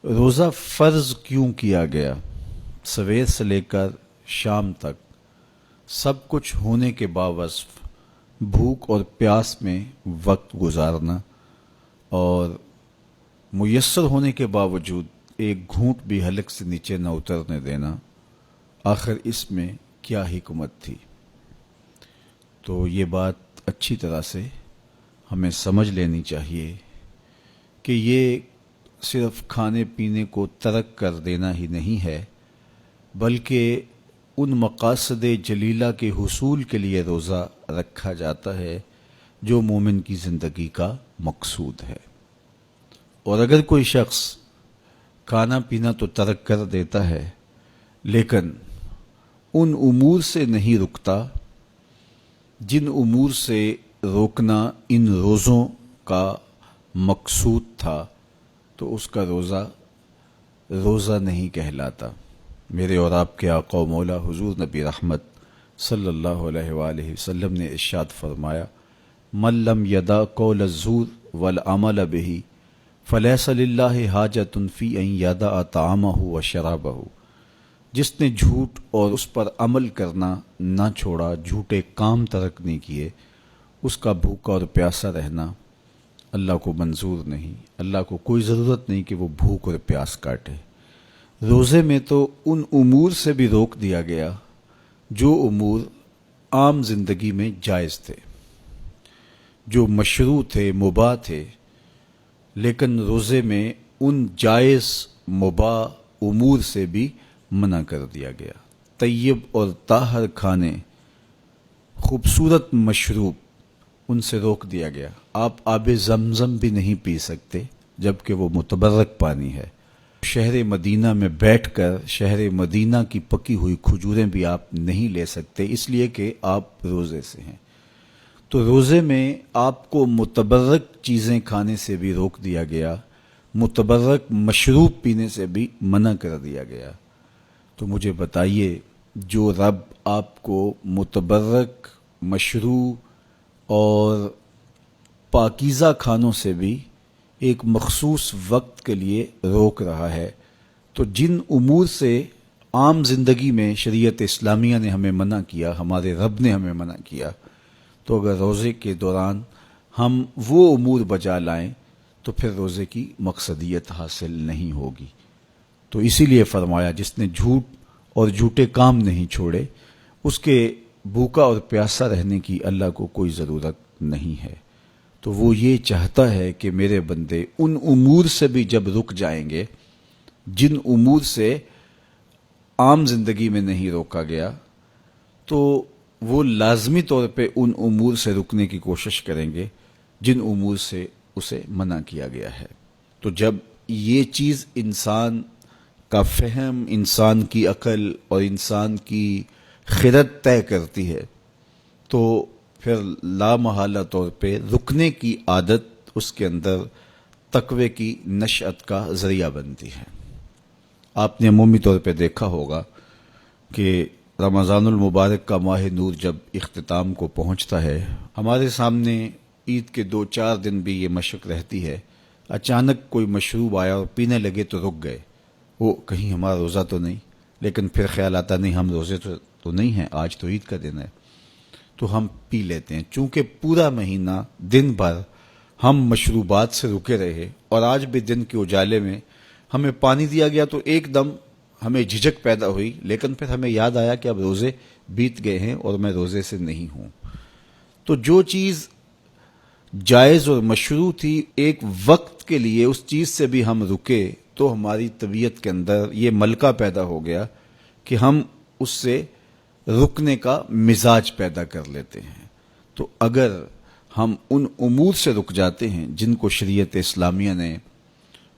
روزہ فرض کیوں کیا گیا؟ سویر سے لے کر شام تک سب کچھ ہونے کے باوصف بھوک اور پیاس میں وقت گزارنا اور میسر ہونے کے باوجود ایک گھونٹ بھی حلق سے نیچے نہ اترنے دینا، آخر اس میں کیا حکمت تھی؟ تو یہ بات اچھی طرح سے ہمیں سمجھ لینی چاہیے کہ یہ صرف کھانے پینے کو ترک کر دینا ہی نہیں ہے، بلکہ ان مقاصد جلیلہ کے حصول کے لیے روزہ رکھا جاتا ہے جو مومن کی زندگی کا مقصود ہے۔ اور اگر کوئی شخص کھانا پینا تو ترک کر دیتا ہے لیکن ان امور سے نہیں رکتا جن امور سے روکنا ان روزوں کا مقصود تھا، تو اس کا روزہ روزہ نہیں کہلاتا۔ میرے اور آپ کے آقا و مولا حضور نبی رحمت صلی اللہ علیہ وآلہ وسلم نے ارشاد فرمایا، من لم یدع قول الزور والعمل به فلیس للہ حاجۃ فی ان یدع طعامہ و شرابہ۔ جس نے جھوٹ اور اس پر عمل کرنا نہ چھوڑا، جھوٹے کام ترک نہیں کیے، اس کا بھوکا اور پیاسا رہنا اللہ کو منظور نہیں۔ اللہ کو کوئی ضرورت نہیں کہ وہ بھوک اور پیاس کاٹے۔ روزے میں تو ان امور سے بھی روک دیا گیا جو امور عام زندگی میں جائز تھے، جو مشروع تھے، مباح تھے، لیکن روزے میں ان جائز مباح امور سے بھی منع کر دیا گیا۔ طیب اور طاہر کھانے، خوبصورت مشروب، ان سے روک دیا گیا۔ آپ آب زمزم بھی نہیں پی سکتے جبکہ وہ متبرک پانی ہے۔ شہر مدینہ میں بیٹھ کر شہر مدینہ کی پکی ہوئی کھجوریں بھی آپ نہیں لے سکتے، اس لیے کہ آپ روزے سے ہیں۔ تو روزے میں آپ کو متبرک چیزیں کھانے سے بھی روک دیا گیا، متبرک مشروب پینے سے بھی منع کر دیا گیا۔ تو مجھے بتائیے، جو رب آپ کو متبرک، مشروع اور پاکیزہ کھانوں سے بھی ایک مخصوص وقت کے لیے روک رہا ہے، تو جن امور سے عام زندگی میں شریعت اسلامیہ نے ہمیں منع کیا، ہمارے رب نے ہمیں منع کیا، تو اگر روزے کے دوران ہم وہ امور بجا لائیں تو پھر روزے کی مقصدیت حاصل نہیں ہوگی۔ تو اسی لیے فرمایا، جس نے جھوٹ اور جھوٹے کام نہیں چھوڑے، اس کے بھوکا اور پیاسا رہنے کی اللہ کو کوئی ضرورت نہیں ہے۔ تو وہ یہ چاہتا ہے کہ میرے بندے ان امور سے بھی جب رک جائیں گے جن امور سے عام زندگی میں نہیں روکا گیا، تو وہ لازمی طور پہ ان امور سے رکنے کی کوشش کریں گے جن امور سے اسے منع کیا گیا ہے۔ تو جب یہ چیز انسان کا فہم، انسان کی عقل اور انسان کی خرد طے کرتی ہے، تو پھر لامحالہ طور پہ رکنے کی عادت اس کے اندر تقوی کی نشأت کا ذریعہ بنتی ہے۔ آپ نے عمومی طور پہ دیکھا ہوگا کہ رمضان المبارک کا ماہ نور جب اختتام کو پہنچتا ہے، ہمارے سامنے عید کے 2-4 دن بھی یہ مشق رہتی ہے، اچانک کوئی مشروب آیا اور پینے لگے تو رک گئے، وہ کہیں ہمارا روزہ تو نہیں، لیکن پھر خیال آتا نہیں ہم روزے تو نہیں ہیں، آج تو عید کا دن ہے، تو ہم پی لیتے ہیں۔ چونکہ پورا مہینہ دن بھر ہم مشروبات سے رکے رہے اور آج بھی دن کے اجالے میں ہمیں پانی دیا گیا تو ایک دم ہمیں جھجک پیدا ہوئی، لیکن پھر ہمیں یاد آیا کہ اب روزے بیت گئے ہیں اور میں روزے سے نہیں ہوں۔ تو جو چیز جائز اور مشروع تھی، ایک وقت کے لیے اس چیز سے بھی ہم رکے تو ہماری طبیعت کے اندر یہ ملکہ پیدا ہو گیا کہ ہم اس سے رکنے کا مزاج پیدا کر لیتے ہیں۔ تو اگر ہم ان امور سے رک جاتے ہیں جن کو شریعت اسلامیہ نے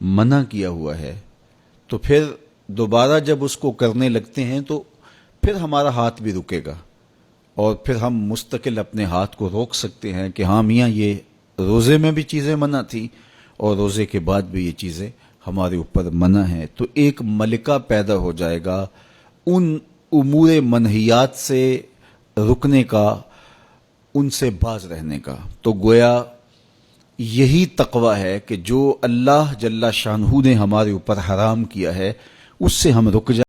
منع کیا ہوا ہے، تو پھر دوبارہ جب اس کو کرنے لگتے ہیں تو پھر ہمارا ہاتھ بھی رکے گا، اور پھر ہم مستقل اپنے ہاتھ کو روک سکتے ہیں کہ ہاں میاں، یہ روزے میں بھی چیزیں منع تھیں اور روزے کے بعد بھی یہ چیزیں ہمارے اوپر منع ہیں۔ تو ایک ملکہ پیدا ہو جائے گا ان امور منہیات سے رکنے کا، ان سے باز رہنے کا۔ تو گویا یہی تقوی ہے کہ جو اللہ جل شانہ نے ہمارے اوپر حرام کیا ہے اس سے ہم رک جائیں